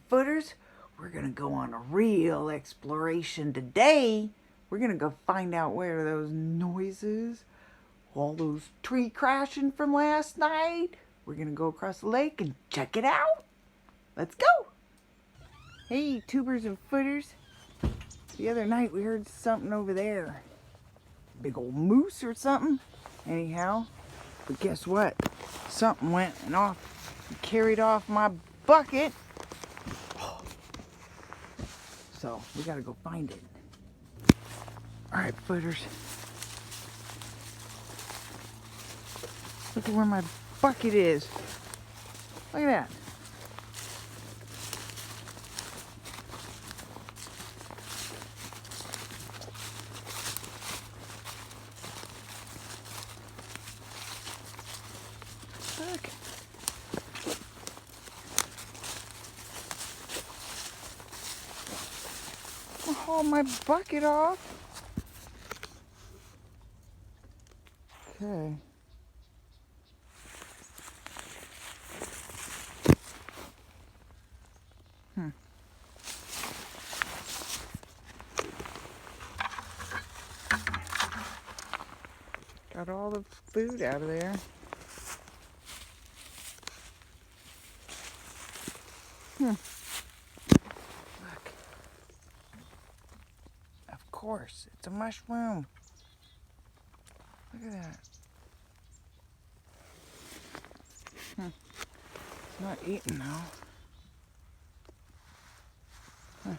Bigfooters, we're gonna go on a real exploration today. We're gonna go find out where those noises, all those tree crashing from last night. We're gonna go across the lake and check it out. Let's go. Hey, tubers and footers. The other night we heard something over there. Big old moose or something. Anyhow, but guess what? Something went and carried off my bucket. So we gotta go find it. All right, footers. Look at where my bucket is. Look at that. Look. I'll haul my bucket off. Okay. Got all the food out of there. Look. Of course, it's a mushroom. Look at that. It's not eating though.